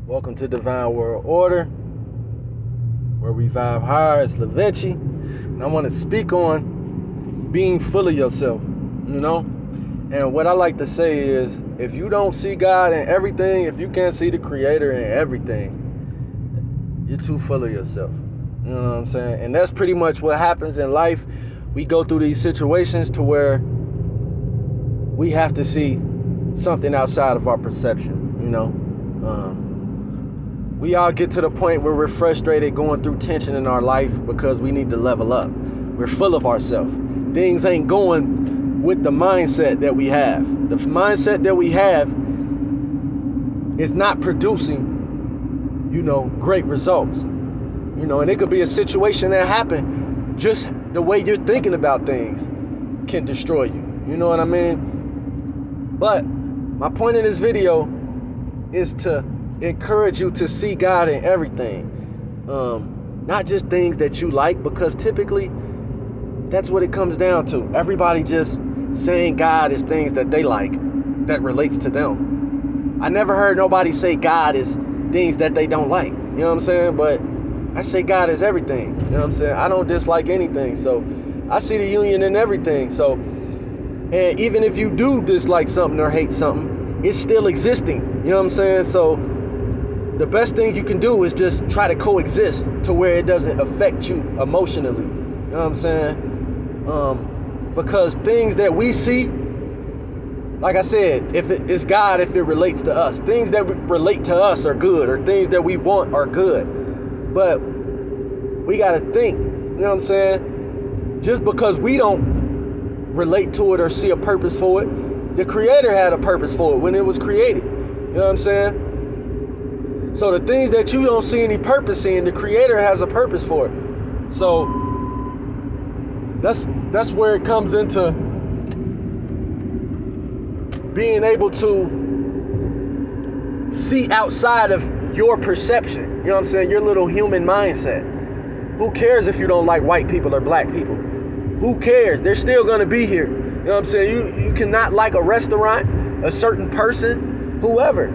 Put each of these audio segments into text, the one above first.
Welcome to Divine World Order, where we vibe higher. It's Lavinci, and I want to speak on being full of yourself, And what I like to say is, if you don't see God in everything, if you can't see the Creator in everything, you're too full of yourself. You know what I'm saying? And that's pretty much what happens in life. We go through these situations to where we have to see something outside of our perception, We all get to the point where we're frustrated going through tension in our life because we need to level up. We're full of ourselves. Things ain't going with the mindset that we have. The mindset that we have is not producing, great results. And it could be a situation that happened. Just the way you're thinking about things can destroy you. You know what I mean? But my point in this video is to encourage you to see God in everything. Not just things that you like, because typically that's what it comes down to. Everybody just saying God is things that they like, that relates to them. I never heard nobody say God is things that they don't like. You know what I'm saying? But I say God is everything. You know what I'm saying? I don't dislike anything. So I see the union in everything. So, and even if you do dislike something or hate something, it's still existing. You know what I'm saying? So the best thing you can do is just try to coexist to where it doesn't affect you emotionally. You know what I'm saying? Because things that we see, like I said, if it's God, if it relates to us, things that relate to us are good, or things that we want are good. But we got to think, you know what I'm saying? Just because we don't relate to it or see a purpose for it, the Creator had a purpose for it when it was created. You know what I'm saying? So the things that you don't see any purpose in, the Creator has a purpose for it. So that's where it comes into being able to see outside of your perception. You know what I'm saying? Your little human mindset. Who cares if you don't like white people or black people? Who cares? They're still going to be here. You know what I'm saying? You cannot like a restaurant, a certain person, whoever.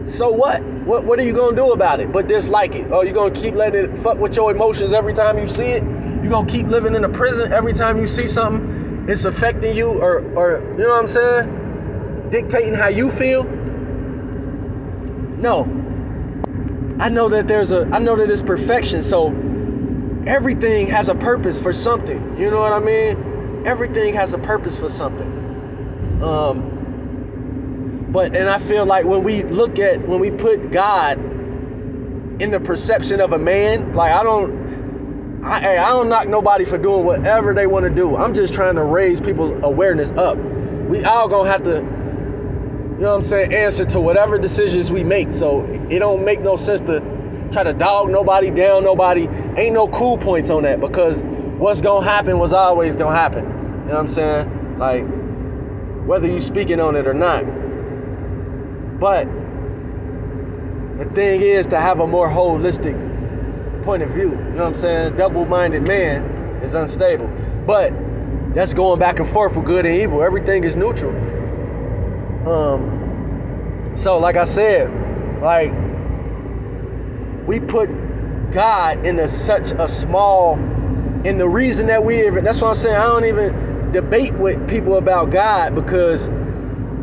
So what? What are you going to do about it but dislike it? Oh, you're going to keep letting it fuck with your emotions every time you see it? You're going to keep living in a prison every time you see something? It's affecting you or you know what I'm saying? Dictating how you feel? No. I know that it's perfection. So everything has a purpose for something. You know what I mean? Everything has a purpose for something. And I feel like when we put God in the perception of a man, like I don't knock nobody for doing whatever they want to do. I'm just trying to raise people's awareness up. We all gonna have to, you know what I'm saying, answer to whatever decisions we make. So it don't make no sense to try to dog nobody down, nobody. Ain't no cool points on that, because what's gonna happen was always gonna happen. You know what I'm saying? Like, whether you speaking on it or not. But the thing is to have a more holistic point of view. You know what I'm saying? Double-minded man is unstable. But that's going back and forth for good and evil. Everything is neutral. So like I said, like, we put God in such a small, and the reason that that's what I'm saying, I don't even debate with people about God, because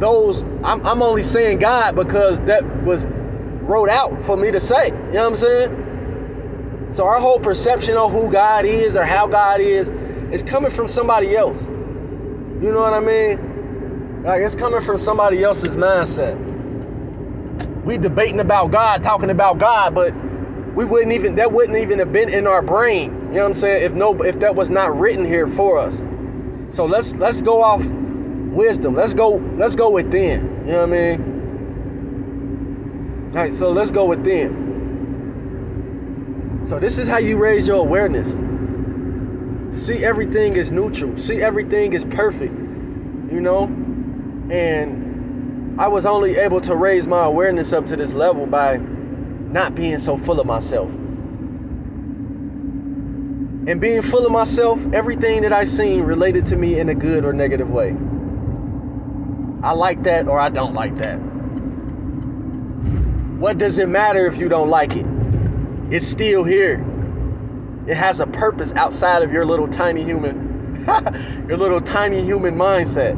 I'm only saying God because that was wrote out for me to say. You know what I'm saying? So our whole perception of who God is or how God is coming from somebody else. You know what I mean? Like, it's coming from somebody else's mindset. We debating about God, talking about God, but that wouldn't even have been in our brain. You know what I'm saying? If that was not written here for us. So let's go off wisdom. Let's go within. You know what I mean? All right, so let's go within. So this is how you raise your awareness. See everything is neutral. See everything is perfect. And I was only able to raise my awareness up to this level by not being so full of myself. And being full of myself, everything that I seen related to me in a good or negative way. I like that or I don't like that. What does it matter if you don't like it? It's still here. It has a purpose outside of your little tiny human, your little tiny human mindset,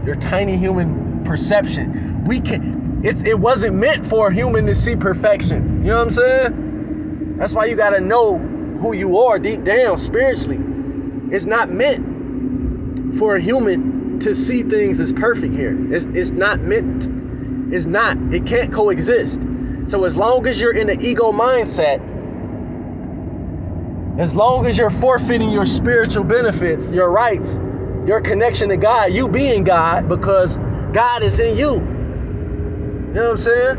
your tiny human perception. It wasn't meant for a human to see perfection. You know what I'm saying? That's why you gotta know who you are deep down spiritually. It's not meant for a human to see things as perfect here. It's not meant. It's not. It can't coexist. So as long as you're in the ego mindset, as long as you're forfeiting your spiritual benefits, your rights, your connection to God, you being God, because God is in you. You know what I'm saying?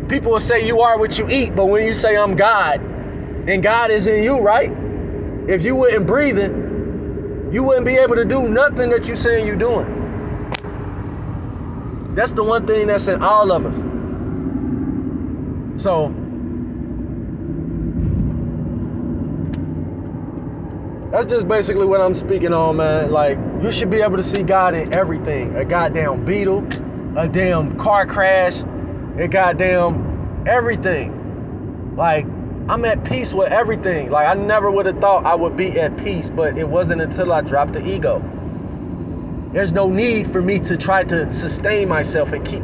People will say you are what you eat, but when you say I'm God, and God is in you, right? If you weren't breathing, you wouldn't be able to do nothing that you saying you're doing. That's the one thing that's in all of us. So, that's just basically what I'm speaking on, man. Like, you should be able to see God in everything. A goddamn beetle, a damn car crash, a goddamn everything. Like, I'm at peace with everything. Like, I never would have thought I would be at peace, but it wasn't until I dropped the ego. There's no need for me to try to sustain myself and keep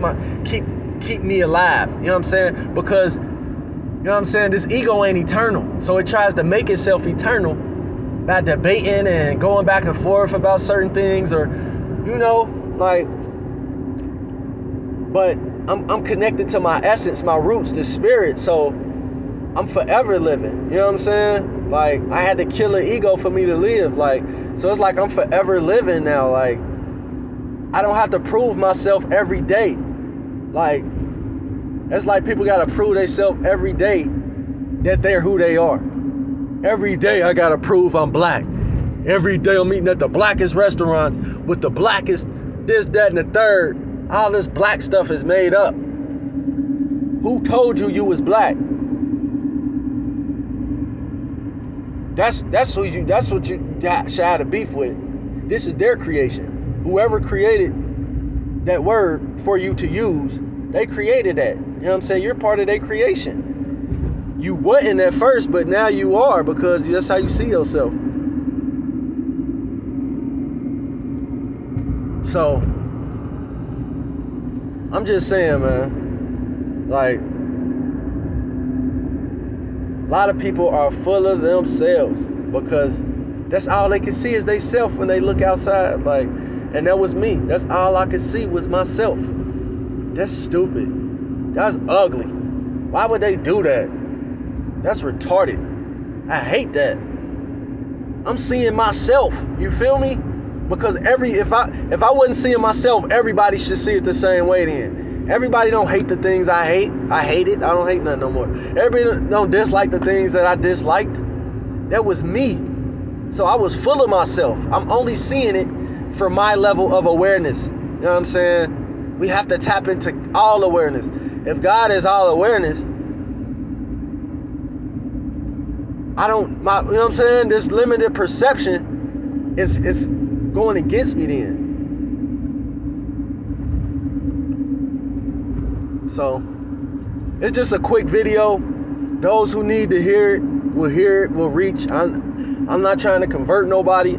me alive. You know what I'm saying? Because, you know what I'm saying, this ego ain't eternal. So it tries to make itself eternal by debating and going back and forth about certain things, or, you know, like, but I'm connected to my essence, my roots, the spirit. So I'm forever living. You know what I'm saying? Like, I had to kill an ego for me to live. Like, so it's like I'm forever living now. Like, I don't have to prove myself every day. Like, it's like people got to prove themselves every day that they're who they are. Every day I got to prove I'm black. Every day I'm eating at the blackest restaurants with the blackest this, that, and the third. All this black stuff is made up. Who told you was black? That's what you should have a beef with. This is their creation. Whoever created that word for you to use, they created that. You know what I'm saying? You're part of their creation. You wasn't at first, but now you are, because that's how you see yourself. So, I'm just saying, man, like, a lot of people are full of themselves because that's all they can see is they self when they look outside. Like, and that was me. That's all I could see was myself. That's stupid. That's ugly. Why would they do that? That's retarded. I hate that. I'm seeing myself. You feel me? Because if I wasn't seeing myself, everybody should see it the same way then. Everybody don't hate the things I hate. I hate it. I don't hate nothing no more. Everybody don't dislike the things that I disliked. That was me. So I was full of myself. I'm only seeing it for my level of awareness. You know what I'm saying? We have to tap into all awareness. If God is all awareness, you know what I'm saying? This limited perception is going against me then. So, it's just a quick video. Those who need to hear it, will reach. I'm not trying to convert nobody.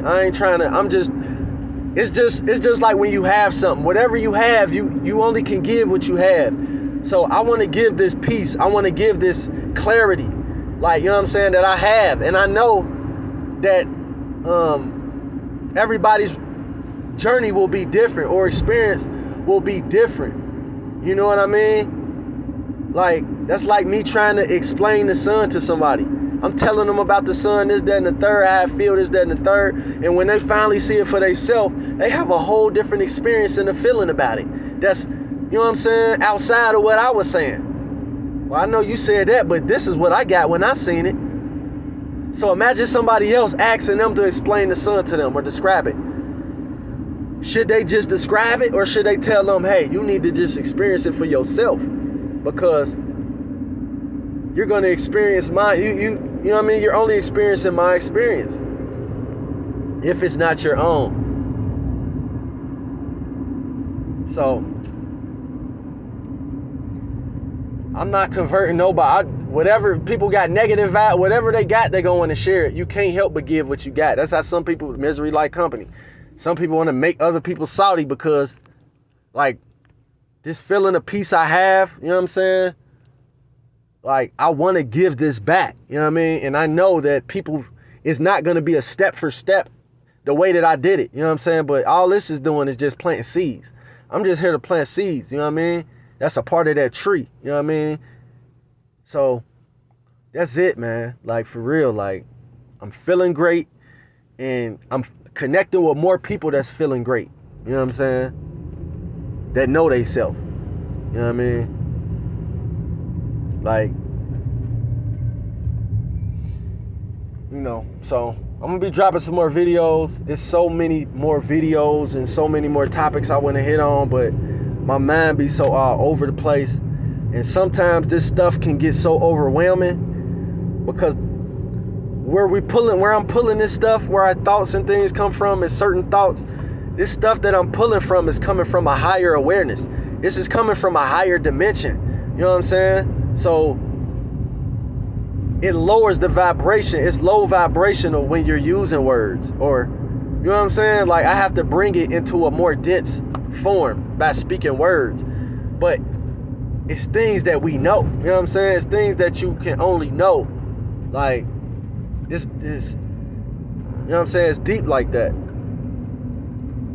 It's just like when you have something. Whatever you have, you only can give what you have. So I want to give this peace. I want to give this clarity. Like, you know what I'm saying, that I have. And I know that everybody's journey will be different, or experience will be different. You know what I mean? Like, that's like me trying to explain the sun to somebody. I'm telling them about the sun, this, that, and the third, how I feel, this, that, and the third. And when they finally see it for themselves, they have a whole different experience and a feeling about it. That's, you know what I'm saying, outside of what I was saying. Well, I know you said that, but this is what I got when I seen it. So imagine somebody else asking them to explain the sun to them or describe it. Should they just describe it, or should they tell them, hey, you need to just experience it for yourself? Because you're going to experience you know what I mean? You're only experiencing my experience if it's not your own. So, I'm not converting nobody. Whatever people got negative vibe, whatever they got, they gonna want to share it. You can't help but give what you got. That's how some people, misery like company. Some people want to make other people salty because, like, this feeling of peace I have, you know what I'm saying? Like, I want to give this back, you know what I mean? And I know that people, it's not going to be a step for step the way that I did it, you know what I'm saying? But all this is doing is just planting seeds. I'm just here to plant seeds, you know what I mean? That's a part of that tree, you know what I mean? So that's it, man. Like, for real, like, I'm feeling great and I'm connecting with more people that's feeling great, you know what I'm saying? That know they self, you know what I mean? Like, you know, so I'm gonna be dropping some more videos. There's so many more videos and so many more topics I want to hit on, but my mind be so all over the place. And sometimes this stuff can get so overwhelming because where I'm pulling this stuff, where our thoughts and things come from, and certain thoughts, this stuff that I'm pulling from is coming from a higher awareness. This is coming from a higher dimension. You know what I'm saying? So it lowers the vibration. It's low vibrational when you're using words, or, you know what I'm saying? Like, I have to bring it into a more dense form by speaking words. But it's things that we know. You know what I'm saying? It's things that you can only know. Like, this, you know what I'm saying? It's deep like that.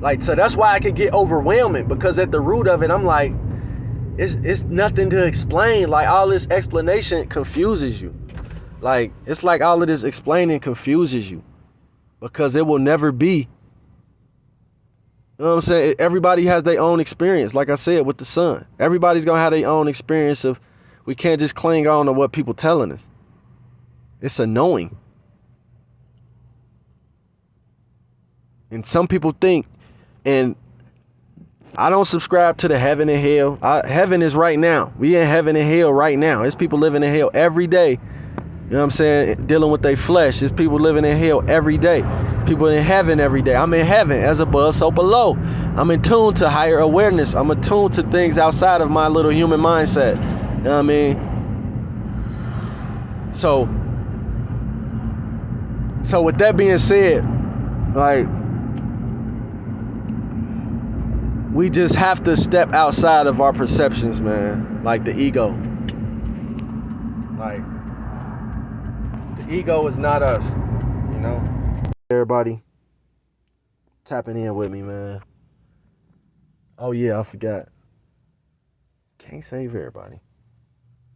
Like, so that's why I could get overwhelming, because at the root of it, I'm like, it's nothing to explain. Like, all this explanation confuses you. Like, it's like all of this explaining confuses you because it will never be. You know what I'm saying? Everybody has their own experience. Like I said, with the sun, everybody's going to have their own experience of, we can't just cling on to what people telling us. It's annoying. And some people think, and I don't subscribe to the heaven and hell. Heaven is right now. We in heaven and hell right now. There's people living in hell every day. You know what I'm saying? Dealing with their flesh. There's people living in hell every day. People in heaven every day. I'm in heaven, as above, so below. I'm in tune to higher awareness. I'm attuned to things outside of my little human mindset. You know what I mean? So with that being said, like, we just have to step outside of our perceptions, man. Like the ego. Like, the ego is not us, you know? Everybody tapping in with me, man. Oh yeah, I forgot. Can't save everybody.